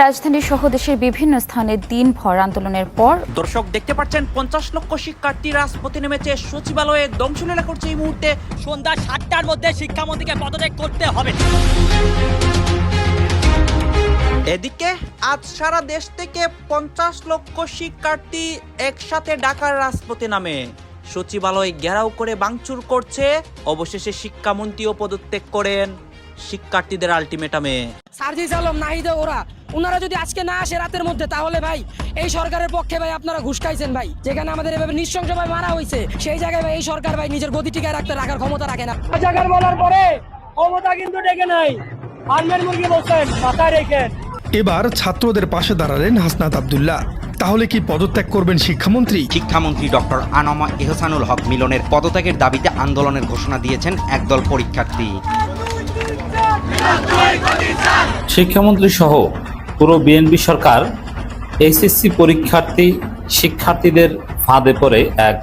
রাজধানী সহ দেশের বিভিন্ন স্থানে দিনভর আন্দোলনের পর দর্শক দেখতে পাচ্ছেন 50 লক্ষ শিক্ষার্থী রাজপথে নেমেছে। সচিবালয়ে ধ্বংসলীলা করছে এই মুহূর্তে। সন্ধ্যা 7টার মধ্যে শিক্ষামন্ত্রীকে পদত্যাগ করতে হবে। এদিকে আজ সারা দেশ থেকে 50 লক্ষ শিক্ষার্থী একসাথে ঢাকার রাজপথে নামে সচিবালয় ঘেরাও করে ভাঙচুর করছে। অবশেষে শিক্ষামন্ত্রীও পদত্যাগ করেন শিক্ষার্থীদের আলটিমেটামে। সার্জিস আলম নাহিদে ওনারা যদি আজকে না আসে রাতের মধ্যে, তাহলে ভাই এই সরকারের পক্ষে ভাই আপনারা ঘুষ খাইছেন ভাই। যেখানে আমাদের এভাবে নৃশংসভাবে মারা হয়েছে সেই জায়গায় ভাই এই সরকার ভাই নিজের গদি টিকায় রাখার ক্ষমতা রাখে না। জায়গার বলার পরে ক্ষমতা কিন্তু ডেকে নাই, আনমের মুরগি বলছেন মাথায় রেখে। এবার ছাত্রদের পাশে দাঁড়ালেন হাসনাত আব্দুল্লাহ। তাহলে কি পদত্যাগ করবেন শিক্ষামন্ত্রী? শিক্ষামন্ত্রী ডক্টর আনামা এহসানুল হক মিলনের পদত্যাগের দাবিতে আন্দোলনের ঘোষণা দিয়েছেন একদল পরীক্ষার্থী। শিক্ষামন্ত্রী সহ পুরো বিএনপি সরকার এইচএসসি শিক্ষার্থীদের ফাঁদে পড়ে এক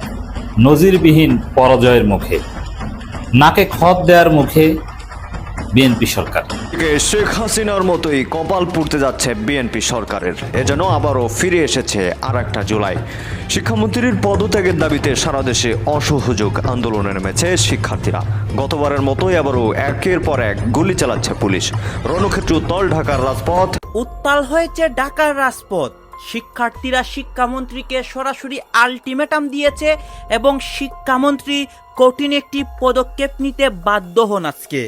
নজিরবিহীন পরাজয়ের মুখে, নাকে খত দেওয়ার মুখে বিএনপি সরকার। শেখ হাসিনার মতোই কপাল পুড়তে যাচ্ছে বিএনপি সরকারের। এজন্য আবারও ফিরে এসেছে আর একটা জুলাই। শিক্ষামন্ত্রীর পদত্যাগের দাবিতে সারা দেশে অসহযোগ আন্দোলনে নেমেছে শিক্ষার্থীরা। গতবারের মতোই আবারও একের পর এক গুলি চালাচ্ছে পুলিশ। রণক্ষেত্র উত্তাল ঢাকার রাজপথ। উত্তাল হয়েছে ঢাকার রাজপথ। শিক্ষার্থীরা শিক্ষামন্ত্রীকে সরাসরি আলটিমেটাম দিয়েছে এবং শিক্ষামন্ত্রী কঠিন একটি পদক্ষেপ নিতে বাধ্য হন আজকে।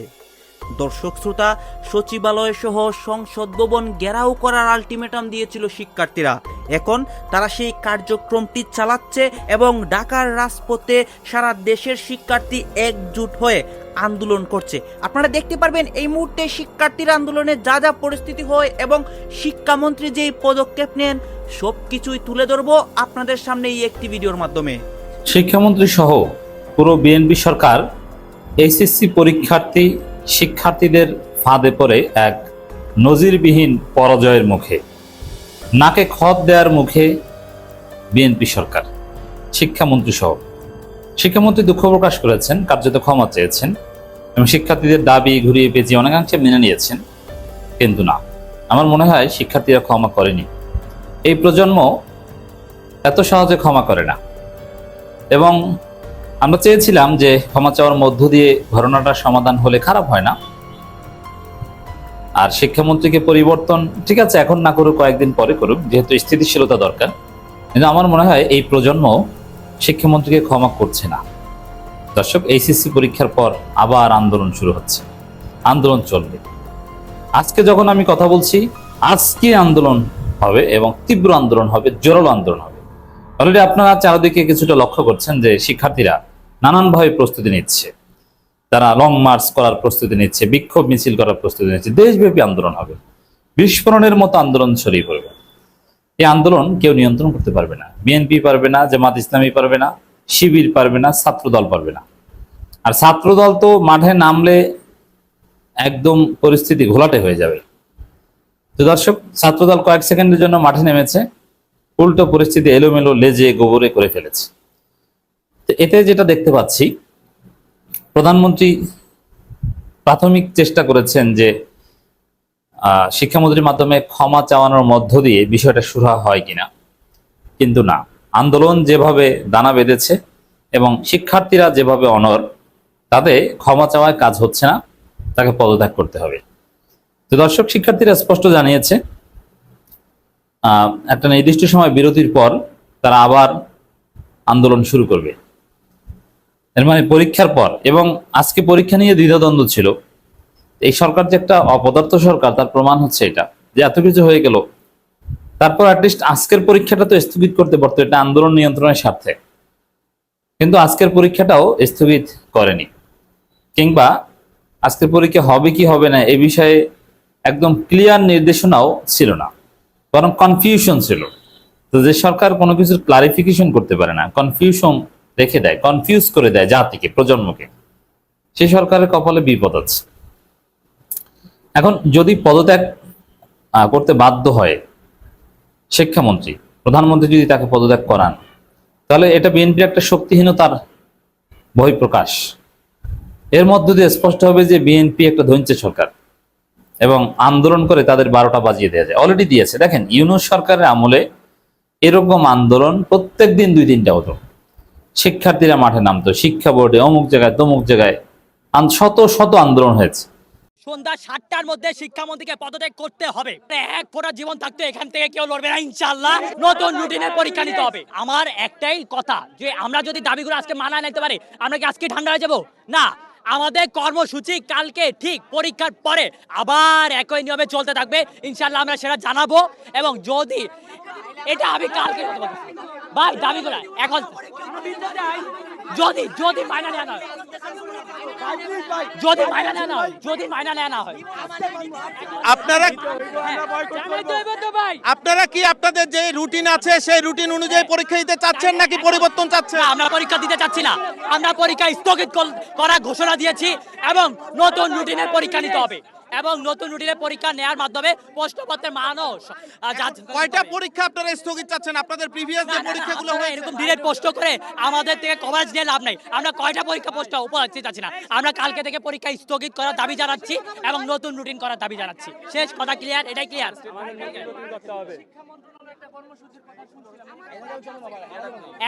দর্শক শ্রোতা, সচিবালয় সহ সংসদ ভবন ঘেরাও করার আলটিমেটাম দিয়েছিল শিক্ষার্থীরা। এখন তারা সেই কার্যক্রমটি চালাচ্ছে এবং ঢাকার রাজপথে সারা দেশের শিক্ষার্থী একজুট হয়ে আন্দোলন করছে। আপনারা দেখতে পারবেন এই মুহূর্তে শিক্ষার্থীর আন্দোলনে যা যা পরিস্থিতি হয় এবং শিক্ষামন্ত্রী যেই পদক্ষেপ নেন সবকিছুই তুলে ধরবো আপনাদের সামনে এই একটি ভিডিওর মাধ্যমে। শিক্ষামন্ত্রী সহ পুরো বিএনপি সরকার এইচএসসি শিক্ষার্থীদের ফাঁদে পড়ে এক নজিরবিহীন পরাজয়ের মুখে, নাকে খত দেওয়ার মুখে বিএনপি সরকার। শিক্ষামন্ত্রী সহ শিক্ষামন্ত্রী দুঃখ প্রকাশ করেছেন, কার্যত ক্ষমা চেয়েছেন এবং শিক্ষার্থীদের দাবি ঘুরিয়ে পেঁচিয়ে অনেকাংশে মেনে নিয়েছেন। কিন্তু না, আমার মনে হয় শিক্ষার্থীরা ক্ষমা করেনি। এই প্রজন্ম এত সহজে ক্ষমা করে না এবং আমরা চেয়েছিলাম যে ক্ষমা চাওয়ার মধ্য দিয়ে ঘটনাটার সমাধান হলে খারাপ হয় না। আর শিক্ষামন্ত্রীকে পরিবর্তন ঠিক আছে, এখন না করুক, কয়েকদিন পরে করুক, যেহেতু স্থিতিশীলতা দরকার। কিন্তু আমার মনে হয় এই প্রজন্ম শিক্ষামন্ত্রীকে ক্ষমা করছে না। দর্শক, এইচএসসি পরীক্ষার পর আবার আন্দোলন শুরু হচ্ছে, আন্দোলন চলবে। আজকে যখন আমি কথা বলছি, আজকে আন্দোলন হবে এবং তীব্র আন্দোলন হবে, জোরালো আন্দোলন হবে। অলরেডি আপনারা চারদিকে কিছুটা লক্ষ্য করছেন যে শিক্ষার্থীরা নানানভাবে প্রস্তুতি নিচ্ছে। তারা লং মার্চ করার প্রস্তুতি নিচ্ছে, বিক্ষোভ মিছিল করার প্রস্তুতি নিচ্ছে। দেশব্যাপী আন্দোলন হবে, বিস্ফোরণের মতো আন্দোলন ছড়িয়ে পড়বে। এই আন্দোলন কেউ নিয়ন্ত্রণ করতে পারবে না। বিএনপি পারবে না, জামাত ইসলামী পারবে না, শিবির পারবে না, ছাত্রদল পারবে না। আর ছাত্রদল তো মাঠে নামলে একদম পরিস্থিতি ঘোলাটে হয়ে যাবে। তো দর্শক, ছাত্রদল কয়েক সেকেন্ডের জন্য মাঠে নেমেছে, উল্টো পরিস্থিতি এলোমেলো লেজে গোবরে করে ফেলেছে। তো এতে যেটা দেখতে পাচ্ছি, প্রধানমন্ত্রী প্রাথমিক চেষ্টা করেছেন যে শিক্ষামন্ত্রীর মাধ্যমে ক্ষমা চাওয়ানোর মধ্য দিয়ে বিষয়টা শুরু হয় কিনা, কিন্তু না। আন্দোলন যেভাবে দানা বেঁধেছে এবং শিক্ষার্থীরা যেভাবে অনড়, তাতে ক্ষমা চাওয়ায় কাজ হচ্ছে না, তাকে পদত্যাগ করতে হবে। তো দর্শক, শিক্ষার্থীরা স্পষ্ট জানিয়েছে একটা নির্দিষ্ট সময় বিরতির পর তারা আবার আন্দোলন শুরু করবে। এর মানে পরীক্ষার পর। এবং আজকে পরীক্ষা নিয়ে দ্বিধাদ্বন্দ্ব ছিল। এই সরকার যে একটা অপদার্থ সরকার, তার প্রমাণ হচ্ছে এটা, যে এত কিছু হয়ে গেল, তারপর অ্যাটলিস্ট আজকের পরীক্ষাটা তো স্থগিত করতে পারতো, এটা আন্দোলন নিয়ন্ত্রণের স্বার্থে। কিন্তু আজকের পরীক্ষাটাও স্থগিত করেনি, কিংবা আজকের পরীক্ষা হবে কি হবে না এ বিষয়ে একদম ক্লিয়ার নির্দেশনাও ছিল না, বরং কনফিউশন ছিল। তো যে সরকার কোনো কিছুর ক্লারিফিকেশন করতে পারে না, কনফিউশন রেখে দেয়, কনফিউজ করে দেয় জাতিকে, প্রজন্মকে, সেই সরকারের কপালে বিপদ আছে। এখন যদি পদত্যাগ করতে বাধ্য হয় শিক্ষামন্ত্রী, প্রধানমন্ত্রী যদি তাকে পদত্যাগ করান, তাহলে এটা বিএনপির একটা শক্তিহীনতার বহিঃপ্রকাশ। এর মধ্য দিয়ে স্পষ্ট হবে যে বিএনপি একটা ধৈর্য সরকার, এবং আন্দোলন করে তাদের 12টা বাজিয়ে দেওয়া যায়, অলরেডি দিয়েছে। দেখেন ইউনূস সরকারের আমলে এরকম আন্দোলন প্রত্যেক দিন 2-3টা হতো। শিক্ষার্থীরা মাঠে নামতো, শিক্ষা বোর্ডে অমুক জায়গায় তমুক জায়গায় শত শত আন্দোলন হয়েছে। সন্ধ্যা 7টার মধ্যে শিক্ষামন্ত্রীকে পদত্যাগ করতে হবে। এক ফোঁটা জীবন থাকতে এখান থেকে কেউ লড়বে না ইনশাআল্লাহ। নতুন রুটিনের পরীক্ষা নিতে হবে। আমার একটাই কথা যে আমরা যদি দাবিগুলো আজকে মানায় নিতে পারি, আমরা কি আজকে ঠান্ডা হয়ে যাবো? না, আমাদের কর্মসূচি কালকে ঠিক পরীক্ষার পরে আবার একই নিয়মে চলতে থাকবে ইনশাআল্লাহ। আমরা সেটা জানাবো এবং যদি এটা আমি কালকে ভাই দাবিগুলো এখন যদি মাইনা নেওয়া না হয়, যদি মাইনা নেওয়া না হয় আপনারা কি আপনাদের যে রুটিন আছে সেই রুটিন অনুযায়ী পরীক্ষা দিতে চাচ্ছেন নাকি পরিবর্তন চাচ্ছেন? আমরা পরীক্ষা দিতে চাচ্ছি না, আমরা পরীক্ষা স্থগিত করার ঘোষণা দিয়েছি এবং নতুন রুটিনের পরীক্ষা নিতে হবে এবং নতুন রুটিনের পরীক্ষা নেওয়ার মাধ্যমে প্রশ্নপত্রের মানও কয়টা পরীক্ষা আপনারা স্থগিত চাচ্ছেন? আপনাদের প্রিভিয়াস যে পরীক্ষাগুলো এরকম ডিরেক্ট প্রশ্ন করে আমাদের থেকে কভারেজ নিয়ে লাভ নাই। আমরা কয়টা পরীক্ষা প্রশ্ন উপরাখতে চাচ্ছি না, আমরা কালকে থেকে পরীক্ষা স্থগিত করার দাবি জানাচ্ছি এবং নতুন রুটিন করার দাবি জানাচ্ছি। শেষ কথা ক্লিয়ার? এটাই ক্লিয়ার।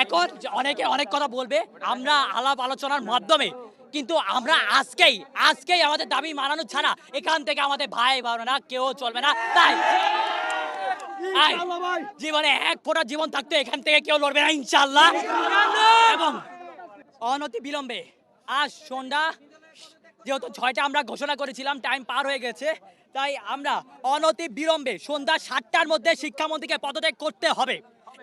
এখন অনেকে অনেক কথা বলবে, আমরা আলাপ আলোচনার মাধ্যমে, কিন্তু আমরা আজকেই আমাদের দাবি মানানো ছাড়া এখান থেকে আমাদের ভাই বোনেরা কেউ চলবে না। তাই জীবনে এক ফোঁটা জীবন থাকতে এখান থেকে কেউ লড়বে না ইনশাআল্লাহ। এবং অনতি বিলম্বে আজ সন্ধ্যা, যেহেতু 6টা আমরা ঘোষণা করেছিলাম, টাইম পার হয়ে গেছে, তাই আমরা অনতি বিলম্বে সন্ধ্যা 7টার মধ্যে শিক্ষামন্ত্রীকে পদত্যাগ করতে হবে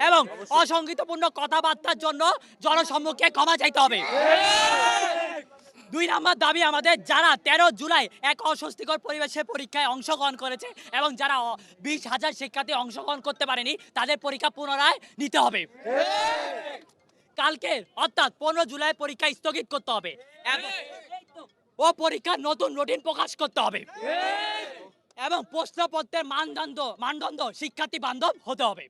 এবং অসংগতিপূর্ণ কথাবার্তার জন্য জনসম্মুখে ক্ষমা চাইতে হবে। 2 নম্বর দাবি আমাদের, যারা 13 জুলাই এক অস্বস্তিকর পরিবেশে পরীক্ষায় অংশগ্রহণ করেছে এবং যারা 20,000 শিক্ষার্থী অংশগ্রহণ করতে পারেনি তাদের পরীক্ষা পুনরায় নিতে হবে। কালকে অর্থাৎ 15 জুলাই পরীক্ষা স্থগিত করতে হবে ও পরীক্ষার নতুন রুটিন প্রকাশ করতে হবে এবং প্রশ্নপত্রের মানদণ্ড শিক্ষার্থী বান্ধব হতে হবে।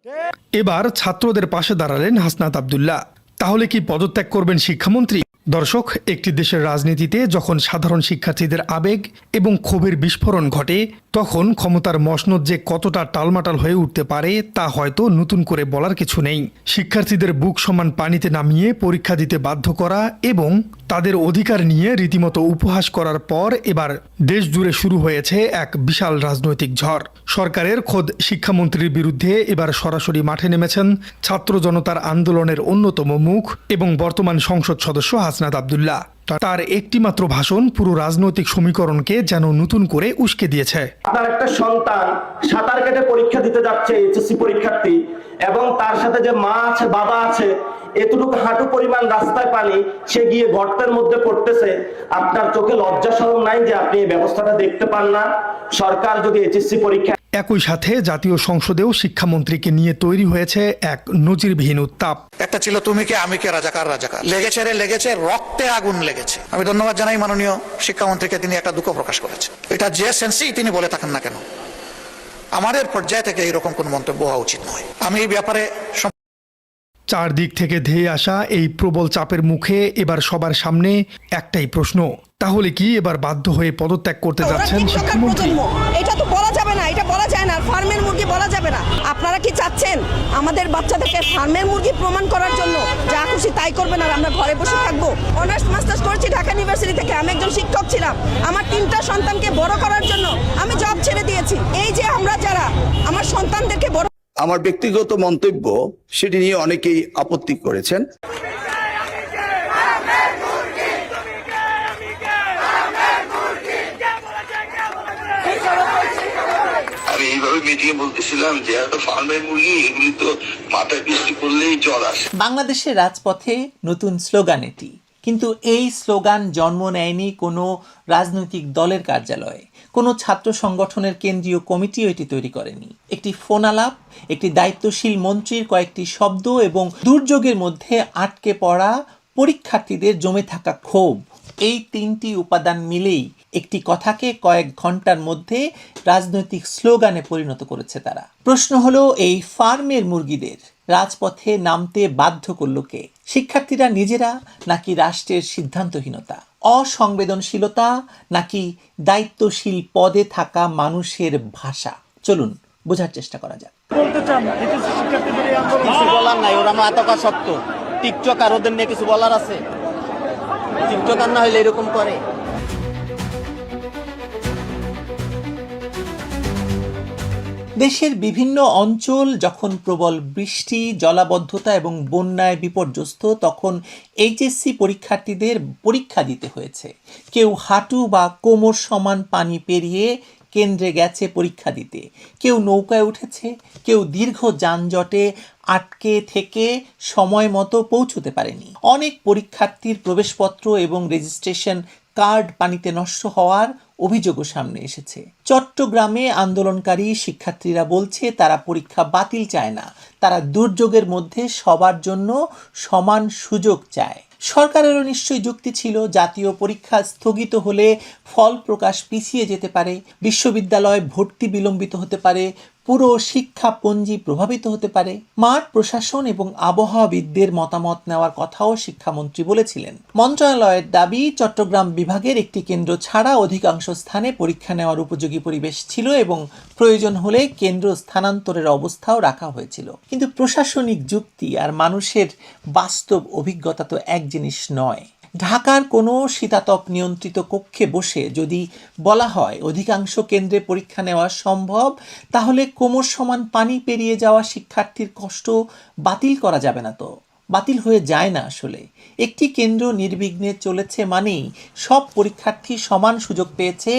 এবার ছাত্রদের পাশে দাঁড়ালেন হাসনাত আব্দুল্লাহ। তাহলে কি পদত্যাগ করবেন শিক্ষামন্ত্রী? দর্শক, একটি দেশের রাজনীতিতে যখন সাধারণ শিক্ষার্থীদের আবেগ এবং ক্ষোভের বিস্ফোরণ ঘটে, তখন ক্ষমতার মসনদ যে কতটা টালমাটাল হয়ে উঠতে পারে তা হয়তো নতুন করে বলার কিছু নেই। শিক্ষার্থীদের বুক সমান পানিতে নামিয়ে পরীক্ষা দিতে বাধ্য করা এবং তাদের অধিকার নিয়ে রীতিমতো উপহাস করার পর এবার দেশ জুড়ে শুরু হয়েছে এক বিশাল রাজনৈতিক ঝড়। সরকারের খোদ শিক্ষামন্ত্রীর বিরুদ্ধে এবার সরাসরি মাঠে নেমেছেন ছাত্র জনতার আন্দোলনের অন্যতম মুখ এবং বর্তমান সংসদ সদস্য হাসনাত আব্দুল্লাহ। তার একটি মাত্র ভাষণ পুরো রাজনৈতিক সমীকরণকে যেন নতুন করে উস্কে দিয়েছে। আপনার একটা সন্তান সাঁতার কেটে পরীক্ষা দিতে যাচ্ছে, এইচএসসি পরীক্ষার্থী, এবং তার সাথে যে মা আছে বাবা আছে, এতটুকু হাঁটু পরিমাণ রাস্তায় পানি, সে গিয়ে গর্তের মধ্যে পড়তেছে। আপনার চোখে লজ্জা শরম নাই যে আপনি এই ব্যবস্থাটা দেখতে পান না? সরকার যদি এইচএসসি পরীক্ষা। একই সাথে জাতীয় সংসদেও শিক্ষামন্ত্রীকে নিয়ে তৈরি হয়েছে এক নজিরবিহীন উত্তাপ। একটা ছিল তুমি কে আমি কে, রাজাকার লেগেছে রক্তে আগুন লেগেছে। আমি ধন্যবাদ জানাই মাননীয় শিক্ষামন্ত্রীকে, তিনি একটা দুঃখ প্রকাশ করেছেন। এটা যে সেন্সেই তিনি বলে থাকেন না কেন, আমাদের পর্যায় থেকে এরকম কোন মন্তব্য হওয়া উচিত নয়। আমি এই ব্যাপারে চারদিক থেকে ধেয়ে আসা এই প্রবল চাপের মুখে এবার সবার সামনে একটাই প্রশ্ন, তাহলে কি এবার বাধ্য হয়ে পদত্যাগ করতে যাচ্ছেন শিক্ষামন্ত্রী? এটা তো বলা যাবে না, এটা বলা যায় না। আর ফার্মের মুরগি বলা যাবে না। আপনারা কি চাচ্ছেন আমাদের বাচ্চাদেরকে ফার্মের মুরগি প্রমাণ করার জন্য যা খুশি তাই করবেন আর আমরা ঘরে বসে থাকবো? অনার্স মাস্টার্স করেছি ঢাকা ইউনিভার্সিটি থেকে, আমি একজন শিক্ষক ছিলাম। আমার 3টা সন্তানকে বড় করার জন্য আমি জব ছেড়ে দিয়েছি। এই যে আমরা যারা আমার সন্তানদেরকে বড়, আমার ব্যক্তিগত মন্তব্য সেটি নিয়ে অনেকেই আপত্তি করেছেন। আমি এইভাবে মিটিংয়ে বলতেছিলাম যে এত ফার্মের মুরগি, এগুলি তো মাথায় বৃষ্টি করলেই জল আসে। বাংলাদেশের রাজপথে নতুন স্লোগান এটি, কিন্তু এই স্লোগান জন্ম নেয়নি কোনো রাজনৈতিক দলের কার্যালয়ে, কোনো ছাত্র সংগঠনের কেন্দ্রীয় কমিটিও এটি তৈরি করেনি। একটি ফোন আলাপ, একটি দায়িত্বশীল মন্ত্রীর কয়েকটি শব্দ এবং দুর্যোগের মধ্যে আটকে পড়া পরীক্ষার্থীদের জমে থাকা ক্ষোভ, এই 3টি উপাদান মিলেই একটি কথাকে কয়েক ঘন্টার মধ্যে রাজনৈতিক স্লোগানে পরিণত করেছে তারা। প্রশ্ন হলো, এই ফার্মের মুরগিদের রাজপথে নামতে বাধ্য করল কে? শিক্ষার্থীরা নিজেরা নাকি রাষ্ট্রের সিদ্ধান্তহীনতা? অসংবেদনশীলতা নাকি দায়িত্বশীল পদে থাকা মানুষের ভাষা? চলুন বোঝার চেষ্টা করা যাক। কিছু বলার নাই, ওরা মাতকা শক্ত। টিকটক আর ওদের নিয়ে কিছু বলার আছে? টিকটক আর না হইলে এরকম করে? দেশের বিভিন্ন অঞ্চল যখন প্রবল বৃষ্টি, জলাবদ্ধতা এবং বন্যায় বিপর্যস্ত, তখন এইচএসসি পরীক্ষার্থীদের পরীক্ষা দিতে হয়েছে। কেউ হাঁটু বা কোমর সমান পানি পেরিয়ে কেন্দ্রে গেছে পরীক্ষা দিতে, কেউ নৌকায় উঠেছে, কেউ দীর্ঘ যানজটে আটকে থেকে সময় মতো পৌঁছতে পারেনি। অনেক পরীক্ষার্থীর প্রবেশপত্র এবং রেজিস্ট্রেশন কার্ড পানিতে নষ্ট হওয়ার অভিযোগও সামনে এসেছে। চট্টগ্রামে আন্দোলনকারী শিক্ষার্থীরা বলছে তারা পরীক্ষা বাতিল চায় না, তারা দুর্যোগের মধ্যে সবার জন্য সমান সুযোগ চায়। সরকারেরও নিশ্চয়ই যুক্তি ছিল, জাতীয় পরীক্ষা স্থগিত হলে ফল প্রকাশ পিছিয়ে যেতে পারে, বিশ্ববিদ্যালয় ভর্তি বিলম্বিত হতে পারে, পুরো শিক্ষাপঞ্জি প্রভাবিত হতে পারে। মাঠ প্রশাসন এবং আবহাওয়াবিদদের মতামত নেওয়ার কথাও শিক্ষামন্ত্রী বলেছিলেন। মন্ত্রণালয়ের দাবি, চট্টগ্রাম বিভাগের একটি কেন্দ্র ছাড়া অধিকাংশ স্থানে পরীক্ষা নেওয়ার উপযোগী পরিবেশ ছিল এবং প্রয়োজন হলে কেন্দ্র স্থানান্তরের অবস্থাও রাখা হয়েছিল। কিন্তু প্রশাসনিক যুক্তি আর মানুষের বাস্তব অভিজ্ঞতা তো এক জিনিস নয়। ঢাকার কোনো শীতাতপ নিয়ন্ত্রিত কক্ষে বসে যদি বলা হয় অধিকাংশ কেন্দ্রে পরীক্ষা নেওয়া সম্ভব, তাহলে কোমর সমান পানি পেরিয়ে যাওয়া শিক্ষার্থীর কষ্ট বাতিল করা যাবে না তো? বাতিল হয়ে যায় না আসলে। একটি কেন্দ্র নির্বিঘ্নে চলেছে মানেই সব পরীক্ষার্থী সমান সুযোগ পেয়েছে,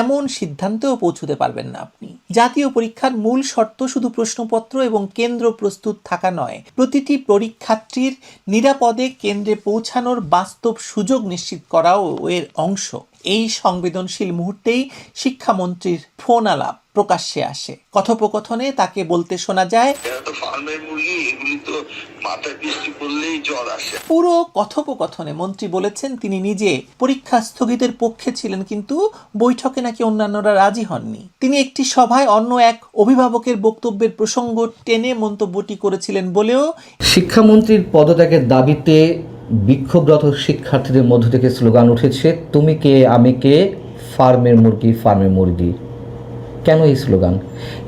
এমন সিদ্ধান্তেও পৌঁছতে পারবেন না আপনি। জাতীয় পরীক্ষার মূল শর্ত শুধু প্রশ্নপত্র এবং কেন্দ্র প্রস্তুত থাকা নয়, প্রতিটি পরীক্ষার্থীর নিরাপদে কেন্দ্রে পৌঁছানোর বাস্তব সুযোগ নিশ্চিত করাও এর অংশ। এই সংবেদনশীল মুহূর্তেই শিক্ষামন্ত্রীর ফোন আলাপ প্রকাশ্যে আসে। কথোপকথনে তাকে বলতে শোনা যায়, পুরো কথোপকথনে মন্ত্রী বলেছেন তিনি নিজে পরীক্ষা স্থগিতের পক্ষে ছিলেন, কিন্তু বৈঠকে নাকি অন্যান্যরা রাজি হননি। তিনি একটি সভায় অন্য এক অভিভাবকের বক্তব্যের প্রসঙ্গ টেনে মন্তব্যটি করেছিলেন বলেও শিক্ষামন্ত্রীর পদত্যাগের দাবিতে বিক্ষোভরত শিক্ষার্থীদের মধ্য থেকে স্লোগান উঠেছে, তুমি কে আমি কে, ফার্মের মুরগি ফার্মের মুরগি। কেন এই স্লোগান?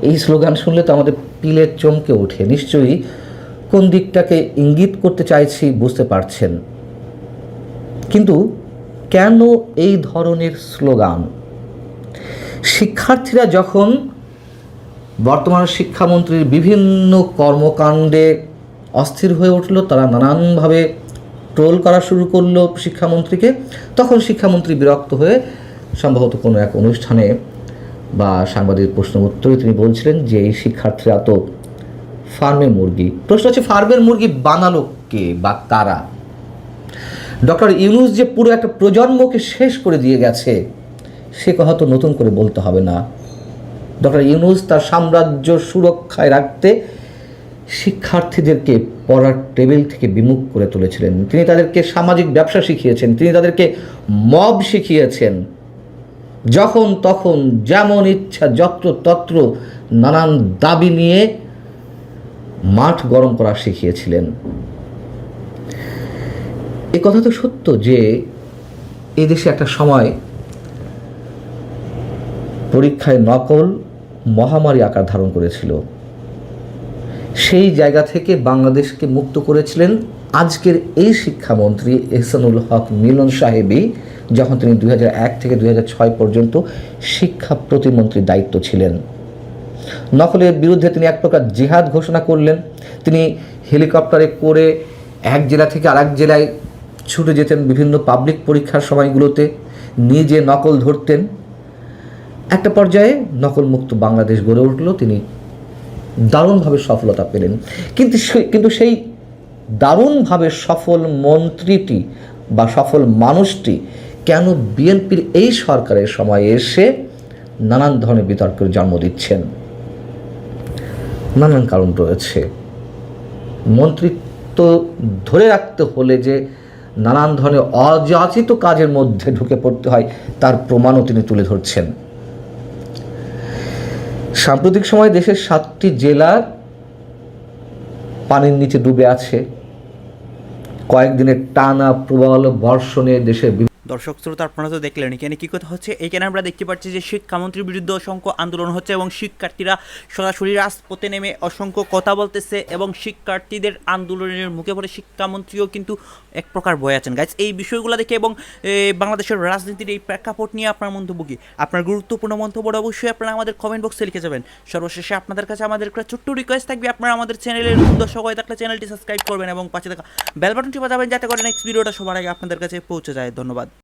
এই স্লোগান শুনলে তো আমাদের পিলে চমকে ওঠে। নিশ্চয়ই কোন দিকটাকে ইঙ্গিত করতে চাইছি বুঝতে পারছেন। কিন্তু কেন এই ধরনের স্লোগান? শিক্ষার্থীরা যখন বর্তমান শিক্ষামন্ত্রীর বিভিন্ন কর্মকাণ্ডে অস্থির হয়ে উঠল, তারা নানানভাবে ট্রোল করা শুরু করলো শিক্ষামন্ত্রীকে, তখন শিক্ষামন্ত্রী বিরক্ত হয়ে সম্ভবত কোনো এক অনুষ্ঠানে বা সাংবাদিক প্রশ্ন উত্তরে তিনি বলছিলেন যে এই শিক্ষার্থীরা তো ফার্মের মুরগি। প্রশ্ন হচ্ছে, ফার্মের মুরগি বানালো কে বা কারা? ডক্টর ইউনূস যে পুরো একটা প্রজন্মকে শেষ করে দিয়ে গেছে, সে কথা তো নতুন করে বলতে হবে না। ডক্টর ইউনূস তার সাম্রাজ্য সুরক্ষায় রাখতে শিক্ষার্থীদেরকে পড়ার টেবিল থেকে বিমুখ করে তুলেছিলেন। তিনি তাদেরকে সামাজিক ব্যবসা শিখিয়েছেন, তিনি তাদেরকে মব শিখিয়েছেন, যখন তখন যেমন ইচ্ছা যত্র তত্র নানান দাবি নিয়ে মাঠ গরম করা শিখিয়েছিলেন। এ কথা তো সত্য যে এদেশে একটা সময় পরীক্ষায় নকল মহামারী আকার ধারণ করেছিল। সেই জায়গা থেকে বাংলাদেশকে মুক্ত করেছিলেন আজকের এই শিক্ষামন্ত্রী এহসানুল হক মিলন সাহেবই, যখন তিনি 2001 থেকে 2006 পর্যন্ত শিক্ষা প্রতিমন্ত্রীর দায়িত্ব ছিলেন। নকলের বিরুদ্ধে তিনি এক প্রকার জিহাদ ঘোষণা করলেন। তিনি হেলিকপ্টারে করে এক জেলা থেকে আরেক জেলায় ছুটে যেতেন বিভিন্ন পাবলিক পরীক্ষার সময়গুলোতে, নিজে নকল ধরতেন। একটা পর্যায়ে নকলমুক্ত বাংলাদেশ গড়ে উঠল, তিনি দারুণভাবে সফলতা পেলেন। কিন্তু সেই দারুণভাবে সফল মন্ত্রীটি বা সফল মানুষটি কেন বিএনপির এই সরকারের সময়ে এসে নানান ধরনের বিতর্কের জন্ম দিচ্ছেন? নানান কারণ রয়েছে। মন্ত্রিত্ব ধরে রাখতে হলে যে নানান ধরনের অযাচিত কাজের মধ্যে ঢুকে পড়তে হয়, তার প্রমাণও তিনি তুলে ধরছেন। সাম্প্রতিক সময়ে দেশের 7টি জেলা পানির নিচে ডুবে আছে। কয়েকদিনের টানা প্রবল বর্ষণে দেশের দর্শক শ্রোতা আপনারা তো দেখলেন এখানে কী কথা হচ্ছে। এখানে আমরা দেখতে পাচ্ছি যে শিক্ষামন্ত্রীর বিরুদ্ধে অসংখ্য আন্দোলন হচ্ছে এবং শিক্ষার্থীরা সরাসরি রাজপথে নেমে অসংখ্য কথা বলতেছে এবং শিক্ষার্থীদের আন্দোলনের মুখে পড়ে শিক্ষামন্ত্রীও কিন্তু এক প্রকার ভয় আছেন। গাইজ এই বিষয়গুলো দেখে এবং বাংলাদেশের রাজনীতির এই প্রেক্ষাপট নিয়ে আপনার মন্তব্য কী? আপনার গুরুত্বপূর্ণ মন্তব্যটা অবশ্যই আপনারা আমাদের কমেন্ট বক্সে লিখে যাবেন। সর্বশেষে আপনাদের কাছে আমাদের একটা ছোট্ট রিকোয়েস্ট থাকবে, আপনারা আমাদের চ্যানেলের দর্শক হয়ে থাকলে চ্যানেলটি সাবস্ক্রাইব করবেন এবং পাশে থাকা বেল বাটনটি বাজাবেন যাতে করে নেক্সট ভিডিওটা সবার আগে আপনাদের কাছে পৌঁছে যায়। ধন্যবাদ।